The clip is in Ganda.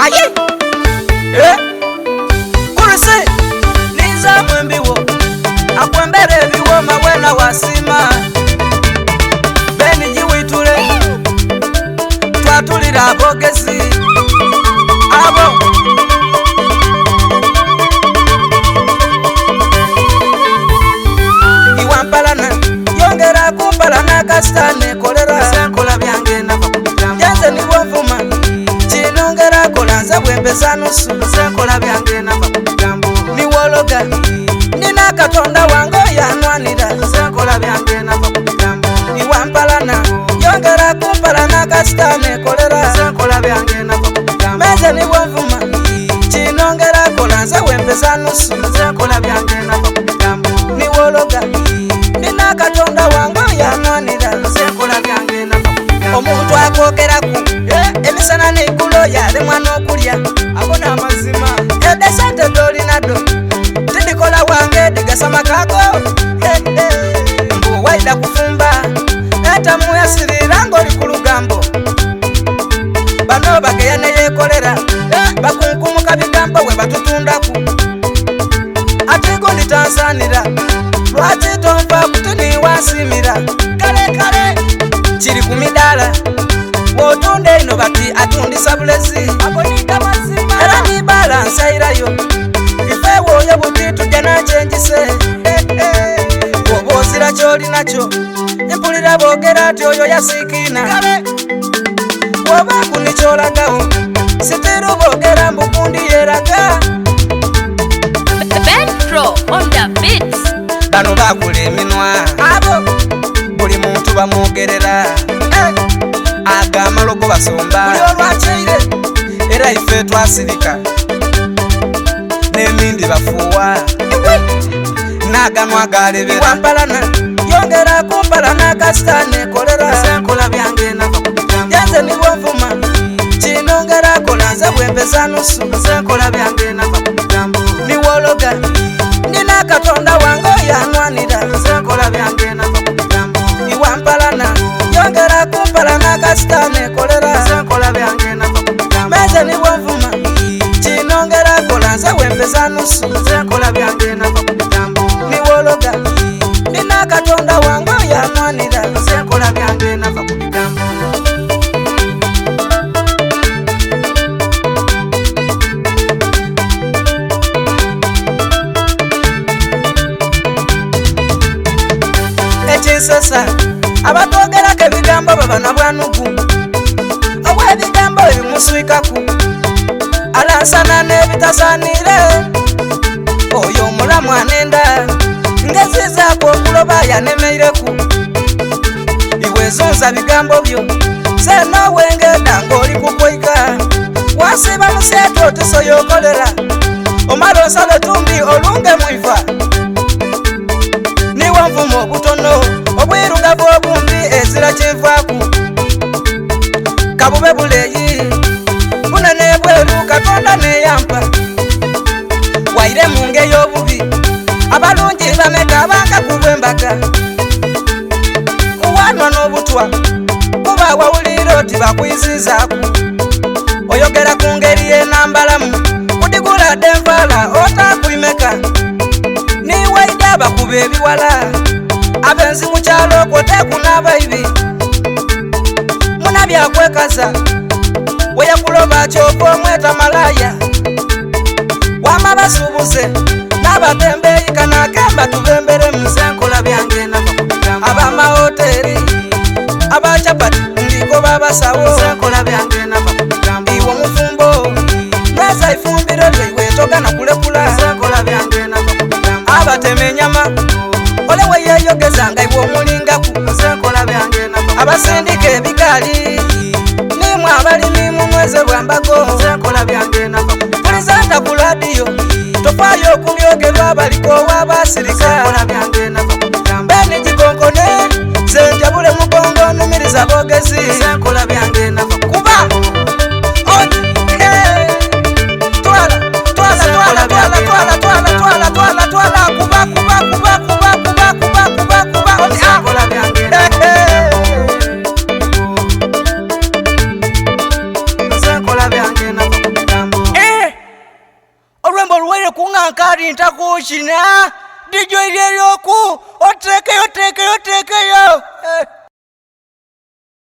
aye kurisi niza mwembiwo akwembere biwo mawena wasima beni jiwitule twatulira abogezi abo iwampalana yongera kumpalana kasitane kolera senkola byange nava kubitamu janze nibwovuma kinongera kolanza bwembeza nusu senkola byange nava kubitamu niwologa nina katonda wange yanwanira senkola byange nava kubitamu iwampalana yongera kumpalana kasitane kolera senkola byange nava kubitamu meze nibwovuma kinongera kolanza bwembeza nusu senkola byange nava kubitamu niwologa nina katonda wange yanwanira senkola byange nava kubitamu omuntu akwogeraku emisana neigulo yalemwa n'okulya abona amazima edesente dolinado tidikola wange digasama kago mbuwaida kufumba etamuyasirira ng'oli ku lugambo bano bageya neyekolera bakunkumuka bigambo we batutundaku atigo nditansanira lwaki tonva kutini wasimira kale kale kiri ku midala wotunda ino bati atundisa bulezi abonita mazima era nibala nsairayo ifewoyo buti tujja nakyenjise woba ozira kyoli nakyo impulira boogera ati oyo yasikiina woba kundi kyolagawo sitiru boogera mbukundi yeraga bano bakula eminwa abo buli muntu bamwogerera agamalogo basomba buli olwakyire era ife twasirika n'emindi bafuuwa n'aganwa galebera wampalana yongera kumpalana kasitane kolera senkola byange nava kubitamu janze nibwovuma kinongera kolanza bwembeza nusu senkola byange nava kubitamu niwologa nina katonda wange yanwanira senkola byange nava kubitamu iwampalana yongera kumpalana kasitane kolera senkola byange nava kubitamu meze nibwovuma kinongera kolanza bwembeza nusu senkola byange nava kubitamu niwologa nina katonda wange yanwanira senkola byange nava kubitamu ekinsesa abatwogerako ebigambo babana bwanugu obwebigambo ebimuswikaku alansana n'ebitasanire oyo omulamu anenda ngezizaako okuloba yanemeireku iwezunza bigambo byo senowengeda ng'oli kukwika wasiba museeto tusoyokolera omala osala tumbi olunge mwiva niwonvuma obutono obwirugavu obumbi ezira kivaaku kabube buleyi bunene bweru katonda neyampa waire munge y'obubi abalungi bameka bakakubwa embaga kuwanwa n'obutwa kuba wawulira oti bakwizizaku oyogera ku ngeri y'enambalamu kudigula dde envaala otakwimeka niwaide abakuba ebiwala abenzi mu kyalo kwoteekunaaba ibi muna byakwekaza weyakuloba kyova omweta malaya wama basuubuze n'abatembeeyika nakemba tubembere mu senkola byange nava kubitamu abamahoteri abacapati ndiko babasawo senkola byange nava kubitamu iwe mufumbo neza ifumbiro lweiwetogana kulekula senkola byange nava kubitamu abatema enyama ole weyeyogeza nga iwe omulingaku senkola byange nava abasindika ebigaali nimwe abalimi mumweze bwambago senkola byange nava pulizanta ku ladiyo tofaayo okubyogerwa abaliko wabasirika senkola byange nava kubitamu beni gikonkone senjabule mugongo numiriza bogezi senkola byange nava kuba twala kuba senkola byange nava kubitamu mankali ntakuchina. Dijo ilyoku otekeyo